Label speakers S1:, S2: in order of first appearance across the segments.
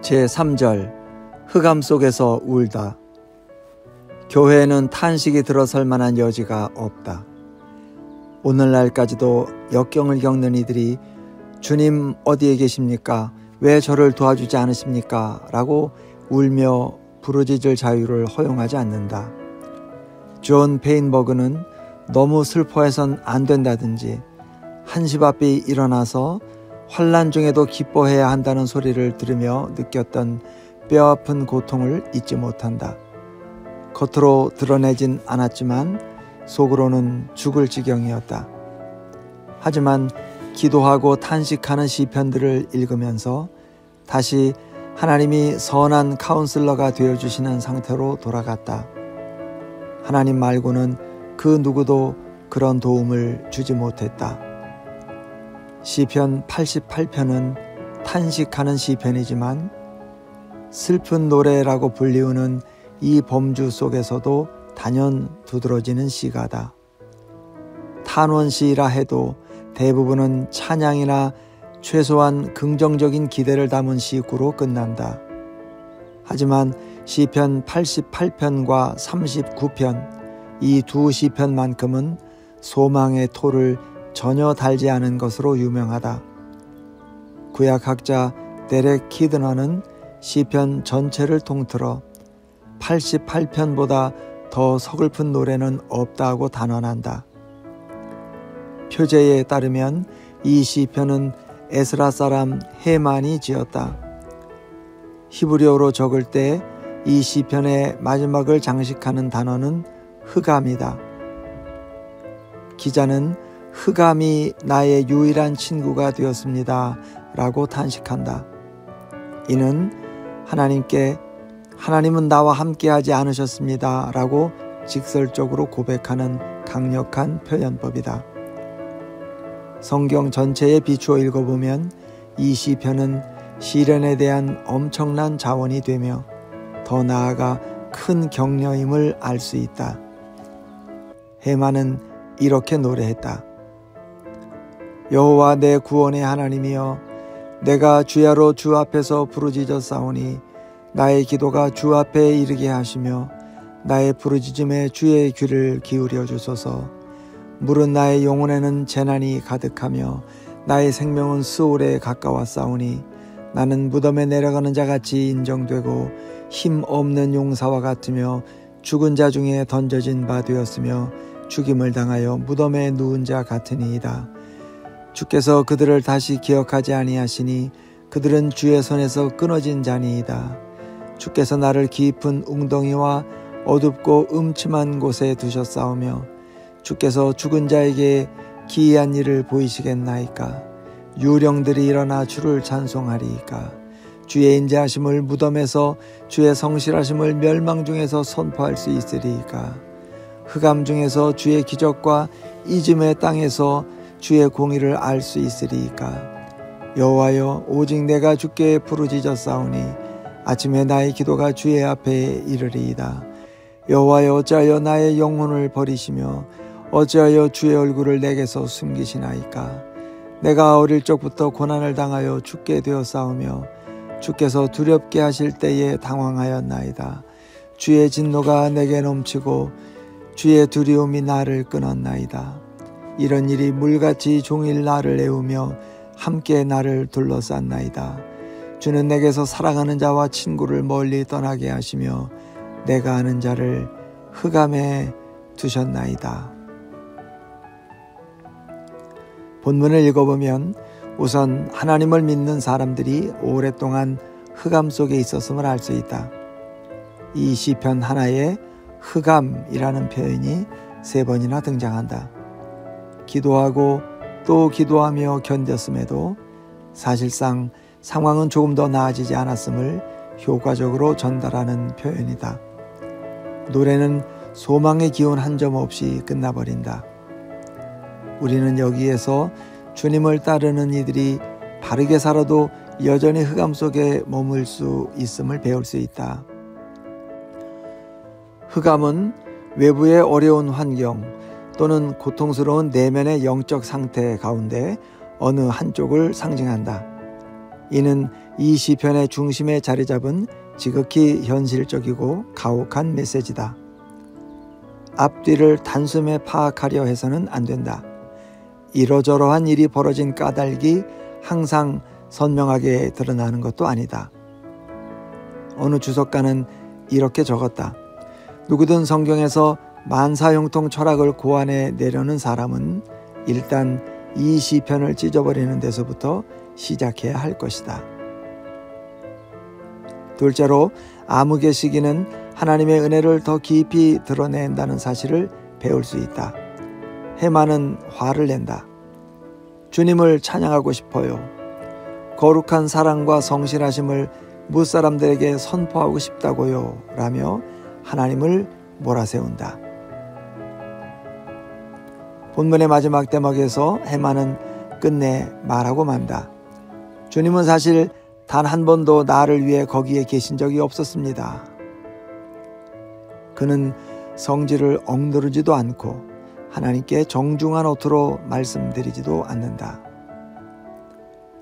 S1: 제3절 흑암 속에서 울다. 교회에는 탄식이 들어설 만한 여지가 없다. 오늘날까지도 역경을 겪는 이들이 주님 어디에 계십니까? 왜 저를 도와주지 않으십니까? 라고 울며 부르짖을 자유를 허용하지 않는다. 존 페인버그는 너무 슬퍼해선 안 된다든지 한시바삐 일어나서 환난 중에도 기뻐해야 한다는 소리를 들으며 느꼈던 뼈아픈 고통을 잊지 못한다. 겉으로 드러내진 않았지만 속으로는 죽을 지경이었다. 하지만 기도하고 탄식하는 시편들을 읽으면서 다시 하나님이 선한 카운슬러가 되어주시는 상태로 돌아갔다. 하나님 말고는 그 누구도 그런 도움을 주지 못했다. 시편 88편은 탄식하는 시편이지만 슬픈 노래라고 불리우는 이 범주 속에서도 단연 두드러지는 시가다. 탄원시라 해도 대부분은 찬양이나 최소한 긍정적인 기대를 담은 시구로 끝난다. 하지만 시편 88편과 39편 이 두 시편만큼은 소망의 토를 전혀 달지 않은 것으로 유명하다. 구약학자 데렉 키드너는 시편 전체를 통틀어 88편보다 더 서글픈 노래는 없다고 단언한다. 표제에 따르면 이 시편은 에스라 사람 헤만이 지었다. 히브리어로 적을 때 이 시편의 마지막을 장식하는 단어는 흑암이다. 기자는 흑암이 나의 유일한 친구가 되었습니다 라고 탄식한다. 이는 하나님께 하나님은 나와 함께하지 않으셨습니다 라고 직설적으로 고백하는 강력한 표현법이다. 성경 전체에 비추어 읽어보면 이 시편은 시련에 대한 엄청난 자원이 되며 더 나아가 큰 격려임을 알 수 있다. 헤만은 이렇게 노래했다. 여호와 내 구원의 하나님이여, 내가 주야로 주 앞에서 부르짖었사오니 나의 기도가 주 앞에 이르게 하시며 나의 부르짖음에 주의 귀를 기울여 주소서. 물은 나의 영혼에는 재난이 가득하며 나의 생명은 스올에 가까웠사오니 나는 무덤에 내려가는 자같이 인정되고 힘 없는 용사와 같으며 죽은 자 중에 던져진 바 되었으며 죽임을 당하여 무덤에 누운 자 같으니이다. 주께서 그들을 다시 기억하지 아니하시니 그들은 주의 손에서 끊어진 자니이다. 주께서 나를 깊은 웅덩이와 어둡고 음침한 곳에 두셨사오며 주께서 죽은 자에게 기이한 일을 보이시겠나이까. 유령들이 일어나 주를 찬송하리이까. 주의 인자하심을 무덤에서 주의 성실하심을 멸망 중에서 선포할 수 있으리이까. 흑암 중에서 주의 기적과 이즘의 땅에서 주의 공의를 알 수 있으리이까. 여호와여, 오직 내가 주께 부르짖었사오니 아침에 나의 기도가 주의 앞에 이르리이다. 여호와여, 어찌하여 나의 영혼을 버리시며 어찌하여 주의 얼굴을 내게서 숨기시나이까. 내가 어릴 적부터 고난을 당하여 죽게 되었사오며 주께서 두렵게 하실 때에 당황하였나이다. 주의 진노가 내게 넘치고 주의 두려움이 나를 끊었나이다. 이런 일이 물같이 종일 나를 애우며 함께 나를 둘러쌌나이다. 주는 내게서 사랑하는 자와 친구를 멀리 떠나게 하시며 내가 아는 자를 흑암에 두셨나이다. 본문을 읽어보면 우선 하나님을 믿는 사람들이 오랫동안 흑암 속에 있었음을 알 수 있다. 이 시편 하나에 흑암이라는 표현이 3번이나 등장한다. 기도하고 또 기도하며 견뎠음에도 사실상 상황은 조금 더 나아지지 않았음을 효과적으로 전달하는 표현이다. 노래는 소망의 기운 한 점 없이 끝나버린다. 우리는 여기에서 주님을 따르는 이들이 바르게 살아도 여전히 흑암 속에 머물 수 있음을 배울 수 있다. 흑암은 외부의 어려운 환경 또는 고통스러운 내면의 영적 상태 가운데 어느 한쪽을 상징한다. 이는 이 시편의 중심에 자리 잡은 지극히 현실적이고 가혹한 메시지다. 앞뒤를 단숨에 파악하려 해서는 안 된다. 이러저러한 일이 벌어진 까닭이 항상 선명하게 드러나는 것도 아니다. 어느 주석가는 이렇게 적었다. 누구든 성경에서 만사형통 철학을 고안해 내려는 사람은 일단 이 시편을 찢어버리는 데서부터 시작해야 할 것이다. 둘째로 암흑의 시기는 하나님의 은혜를 더 깊이 드러낸다는 사실을 배울 수 있다. 해마는 화를 낸다. 주님을 찬양하고 싶어요. 거룩한 사랑과 성실하심을 무사람들에게 선포하고 싶다고요. 라며 하나님을 몰아세운다. 본문의 마지막 대목에서 해마는 끝내 말하고 만다. 주님은 사실 단 한 번도 나를 위해 거기에 계신 적이 없었습니다. 그는 성질을 억누르지도 않고 하나님께 정중한 어투로 말씀드리지도 않는다.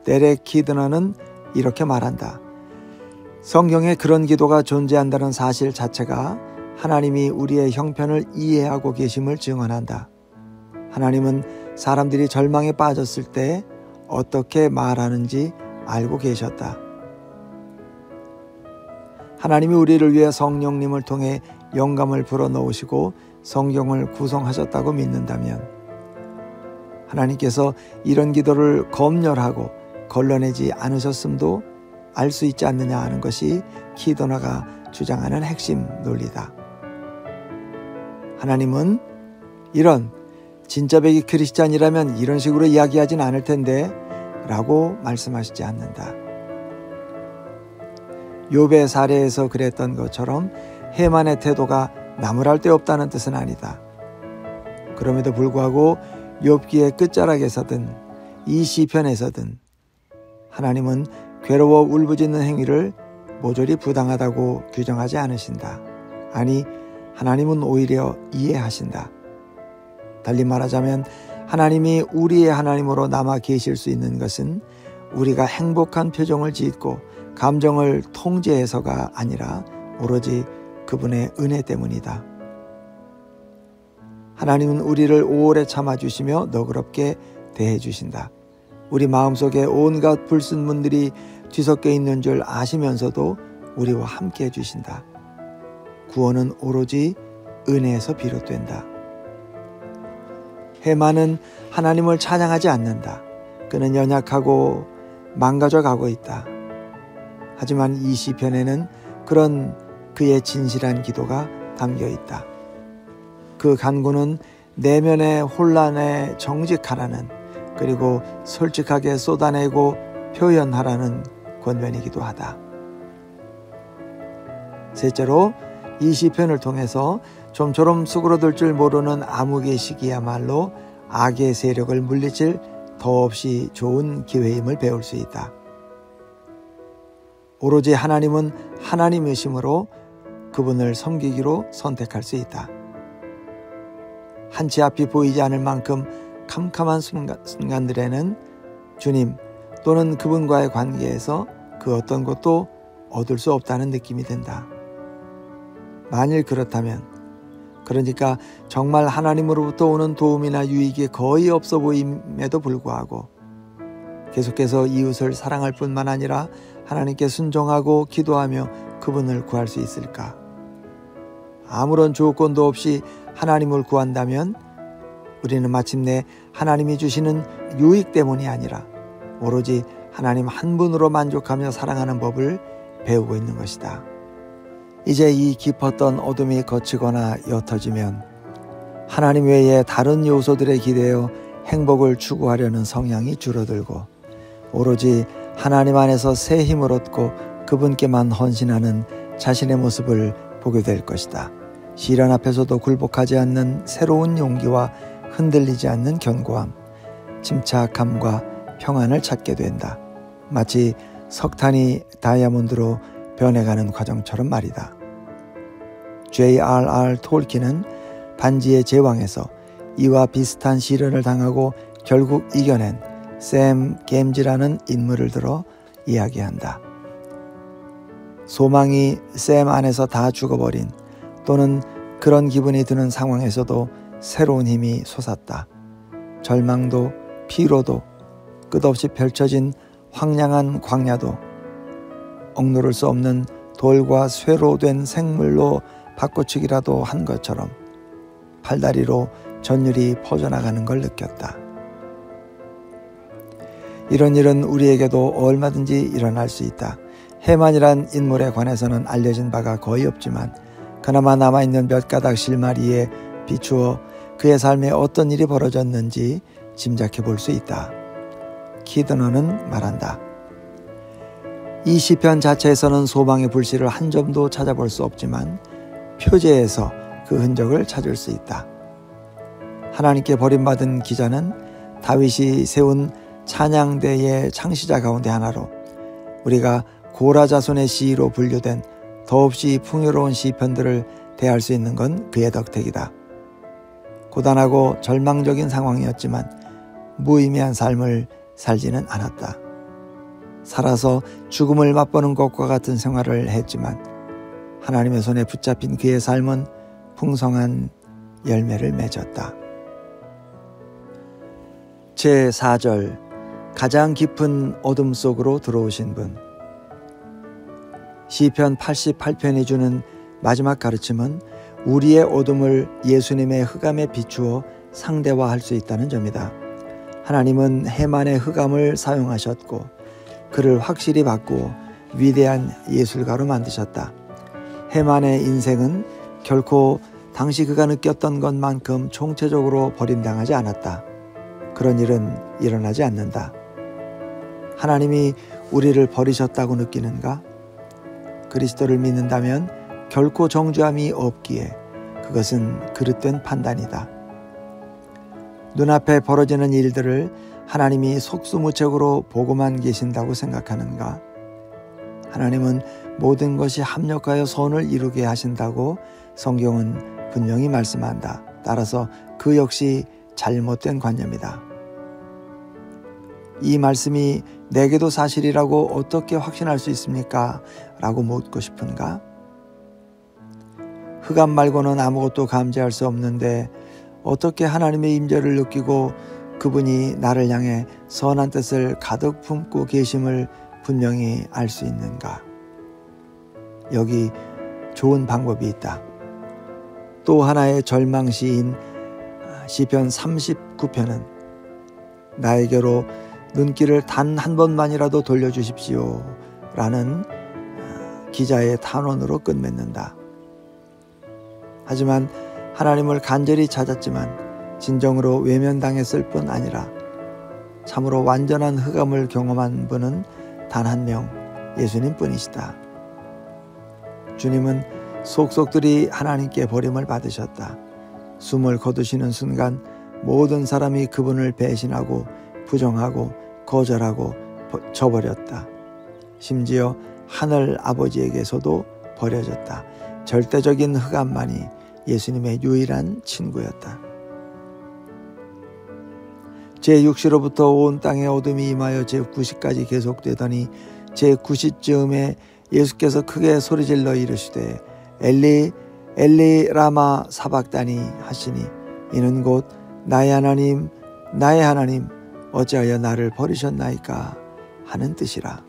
S1: 데렉 키드너는 이렇게 말한다. 성경에 그런 기도가 존재한다는 사실 자체가 하나님이 우리의 형편을 이해하고 계심을 증언한다. 하나님은 사람들이 절망에 빠졌을 때 어떻게 말하는지 알고 계셨다. 하나님이 우리를 위해 성령님을 통해 영감을 불어넣으시고 성경을 구성하셨다고 믿는다면 하나님께서 이런 기도를 검열하고 걸러내지 않으셨음도 알 수 있지 않느냐 하는 것이 키도너가 주장하는 핵심 논리다. 하나님은 이런 진짜 백이 크리스찬이라면 이런 식으로 이야기하진 않을 텐데 라고 말씀하시지 않는다. 욥의 사례에서 그랬던 것처럼 해만의 태도가 나무랄 데 없다는 뜻은 아니다. 그럼에도 불구하고 욥기의 끝자락에서든 이 시편에서든 하나님은 괴로워 울부짖는 행위를 모조리 부당하다고 규정하지 않으신다. 아니, 하나님은 오히려 이해하신다. 달리 말하자면 하나님이 우리의 하나님으로 남아 계실 수 있는 것은 우리가 행복한 표정을 짓고 감정을 통제해서가 아니라 오로지 그분의 은혜 때문이다. 하나님은 우리를 오래 참아주시며 너그럽게 대해주신다. 우리 마음속에 온갖 불순물들이 뒤섞여 있는 줄 아시면서도 우리와 함께 해주신다. 구원은 오로지 은혜에서 비롯된다. 해만은 하나님을 찬양하지 않는다. 그는 연약하고 망가져 가고 있다. 하지만 이 시편에는 그런 그의 진실한 기도가 담겨 있다. 그 간구는 내면의 혼란에 정직하라는, 그리고 솔직하게 쏟아내고 표현하라는 권면이기도 하다. 셋째로 이 시편을 통해서 좀처럼 수그러들 줄 모르는 암흑의 시기야말로 악의 세력을 물리칠 더없이 좋은 기회임을 배울 수 있다. 오로지 하나님은 하나님이심으로 그분을 섬기기로 선택할 수 있다. 한치 앞이 보이지 않을 만큼 캄캄한 순간들에는 주님 또는 그분과의 관계에서 그 어떤 것도 얻을 수 없다는 느낌이 든다. 만일 그렇다면, 그러니까 정말 하나님으로부터 오는 도움이나 유익이 거의 없어 보임에도 불구하고 계속해서 이웃을 사랑할 뿐만 아니라 하나님께 순종하고 기도하며 그분을 구할 수 있을까? 아무런 조건도 없이 하나님을 구한다면 우리는 마침내 하나님이 주시는 유익 때문이 아니라 오로지 하나님 한 분으로 만족하며 사랑하는 법을 배우고 있는 것이다. 이제 이 깊었던 어둠이 걷히거나 옅어지면 하나님 외에 다른 요소들에 기대어 행복을 추구하려는 성향이 줄어들고 오로지 하나님 안에서 새 힘을 얻고 그분께만 헌신하는 자신의 모습을 보게 될 것이다. 시련 앞에서도 굴복하지 않는 새로운 용기와 흔들리지 않는 견고함, 침착함과 평안을 찾게 된다. 마치 석탄이 다이아몬드로 변해가는 과정처럼 말이다. J.R.R. 톨킨은 반지의 제왕에서 이와 비슷한 시련을 당하고 결국 이겨낸 샘 gems라는 인물을 들어 이야기한다. 소망이 샘 안에서 다 죽어버린 또는 그런 기분이 드는 상황에서도 새로운 힘이 솟았다. 절망도 피로도 끝없이 펼쳐진 황량한 광야도 억누를 수 없는 돌과 쇠로 된 생물로 바꿔치기라도 한 것처럼 팔다리로 전율이 퍼져나가는 걸 느꼈다. 이런 일은 우리에게도 얼마든지 일어날 수 있다. 해만이란 인물에 관해서는 알려진 바가 거의 없지만 그나마 남아있는 몇 가닥 실마리에 비추어 그의 삶에 어떤 일이 벌어졌는지 짐작해 볼 수 있다. 키드너는 말한다. 이 시편 자체에서는 소망의 불씨를 한 점도 찾아볼 수 없지만 표제에서 그 흔적을 찾을 수 있다. 하나님께 버림받은 기자는 다윗이 세운 찬양대의 창시자 가운데 하나로 우리가 고라 자손의 시로 분류된 더없이 풍요로운 시편들을 대할 수 있는 건 그의 덕택이다. 고단하고 절망적인 상황이었지만 무의미한 삶을 살지는 않았다. 살아서 죽음을 맛보는 것과 같은 생활을 했지만 하나님의 손에 붙잡힌 그의 삶은 풍성한 열매를 맺었다. 제4절 가장 깊은 어둠 속으로 들어오신 분. 시편 88편이 주는 마지막 가르침은 우리의 어둠을 예수님의 흑암에 비추어 상대화할 수 있다는 점이다. 하나님은 해만의 흑암을 사용하셨고 그를 확실히 바꾸어 위대한 예술가로 만드셨다. 해만의 인생은 결코 당시 그가 느꼈던 것만큼 총체적으로 버림당하지 않았다. 그런 일은 일어나지 않는다. 하나님이 우리를 버리셨다고 느끼는가? 그리스도를 믿는다면 결코 정죄함이 없기에 그것은 그릇된 판단이다. 눈앞에 벌어지는 일들을 하나님이 속수무책으로 보고만 계신다고 생각하는가? 하나님은 모든 것이 합력하여 선을 이루게 하신다고 성경은 분명히 말씀한다. 따라서 그 역시 잘못된 관념이다. 이 말씀이 내게도 사실이라고 어떻게 확신할 수 있습니까? 라고 묻고 싶은가? 흑암 말고는 아무것도 감지할 수 없는데 어떻게 하나님의 임재를 느끼고 그분이 나를 향해 선한 뜻을 가득 품고 계심을 분명히 알 수 있는가? 여기 좋은 방법이 있다. 또 하나의 절망시인 시편 39편은 나에게로 눈길을 단 한 번만이라도 돌려주십시오 라는 기자의 탄원으로 끝맺는다. 하지만 하나님을 간절히 찾았지만 진정으로 외면당했을 뿐 아니라 참으로 완전한 흑암을 경험한 분은 단 한 명, 예수님 뿐이시다. 주님은 속속들이 하나님께 버림을 받으셨다. 숨을 거두시는 순간 모든 사람이 그분을 배신하고 부정하고 거절하고 저버렸다. 심지어 하늘 아버지에게서도 버려졌다. 절대적인 흑암만이 예수님의 유일한 친구였다. 제6시로부터 온 땅에 어둠이 임하여 제9시까지 계속되더니 제9시쯤에 예수께서 크게 소리질러 이르시되 엘리 엘리 라마 사박다니 하시니 이는 곧 나의 하나님 나의 하나님 어찌하여 나를 버리셨나이까 하는 뜻이라.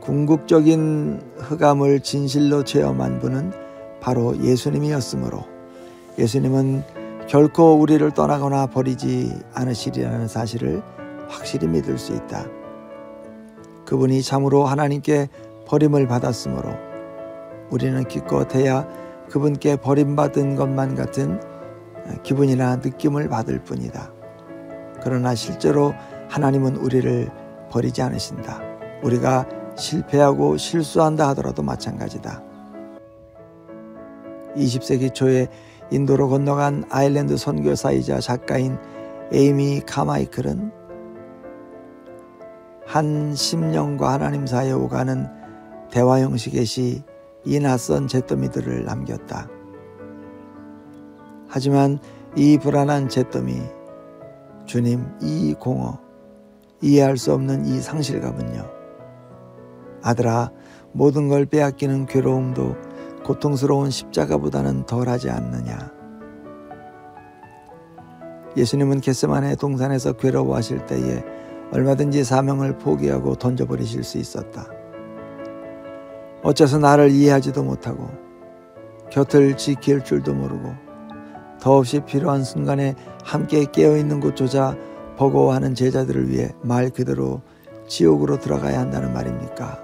S1: 궁극적인 흑암을 진실로 체험한 분은 바로 예수님이었으므로 예수님은 결코 우리를 떠나거나 버리지 않으시리라는 사실을 확실히 믿을 수 있다. 그분이 참으로 하나님께 버림을 받았으므로 우리는 기껏해야 그분께 버림받은 것만 같은 기분이나 느낌을 받을 뿐이다. 그러나 실제로 하나님은 우리를 버리지 않으신다. 우리가 실패하고 실수한다 하더라도 마찬가지다. 20세기 초에 인도로 건너간 아일랜드 선교사이자 작가인 에이미 카마이클은 한 심령과 하나님 사이에 오가는 대화 형식의 시 이 낯선 잿더미들을 남겼다. 하지만 이 불안한 잿더미, 주님 이 공허, 이해할 수 없는 이 상실감은요. 아들아, 모든 걸 빼앗기는 괴로움도 고통스러운 십자가보다는 덜하지 않느냐. 예수님은 겟세마네 동산에서 괴로워하실 때에 얼마든지 사명을 포기하고 던져버리실 수 있었다. 어째서 나를 이해하지도 못하고 곁을 지킬 줄도 모르고 더없이 필요한 순간에 함께 깨어있는 곳조차 버거워하는 제자들을 위해 말 그대로 지옥으로 들어가야 한다는 말입니까?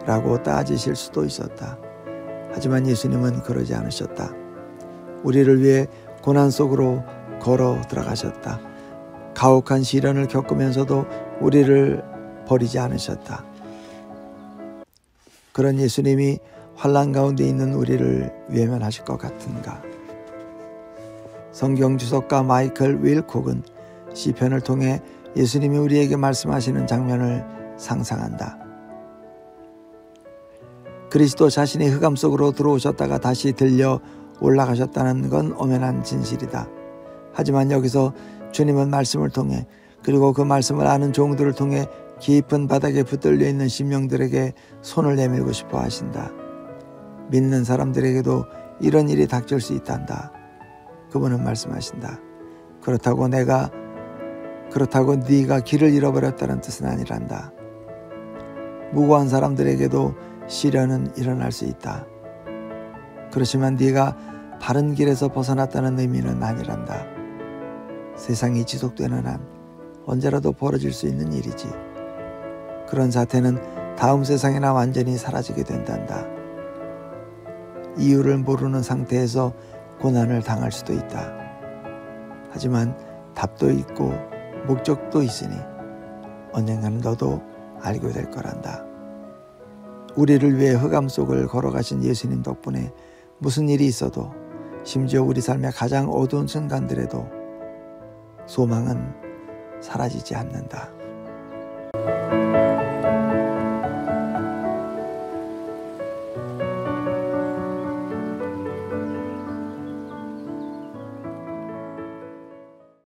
S1: 라고 따지실 수도 있었다. 하지만 예수님은 그러지 않으셨다. 우리를 위해 고난 속으로 걸어 들어가셨다. 가혹한 시련을 겪으면서도 우리를 버리지 않으셨다. 그런 예수님이 환난 가운데 있는 우리를 외면하실 것 같은가? 성경 주석가 마이클 윌콕은 시편을 통해 예수님이 우리에게 말씀하시는 장면을 상상한다. 그리스도 자신이 흑암 속으로 들어오셨다가 다시 들려 올라가셨다는 건 엄연한 진실이다. 하지만 여기서 주님은 말씀을 통해 그리고 그 말씀을 아는 종들을 통해 깊은 바닥에 붙들려 있는 심령들에게 손을 내밀고 싶어 하신다. 믿는 사람들에게도 이런 일이 닥칠 수 있단다. 그분은 말씀하신다. 그렇다고 네가 길을 잃어버렸다는 뜻은 아니란다. 무고한 사람들에게도 시련은 일어날 수 있다. 그렇지만 네가 바른 길에서 벗어났다는 의미는 아니란다. 세상이 지속되는 한 언제라도 벌어질 수 있는 일이지. 그런 사태는 다음 세상이나 완전히 사라지게 된단다. 이유를 모르는 상태에서 고난을 당할 수도 있다. 하지만 답도 있고 목적도 있으니 언젠가는 너도 알게 될 거란다. 우리를 위해 흑암 속을 걸어가신 예수님 덕분에 무슨 일이 있어도 심지어 우리 삶의 가장 어두운 순간들에도 소망은 사라지지 않는다.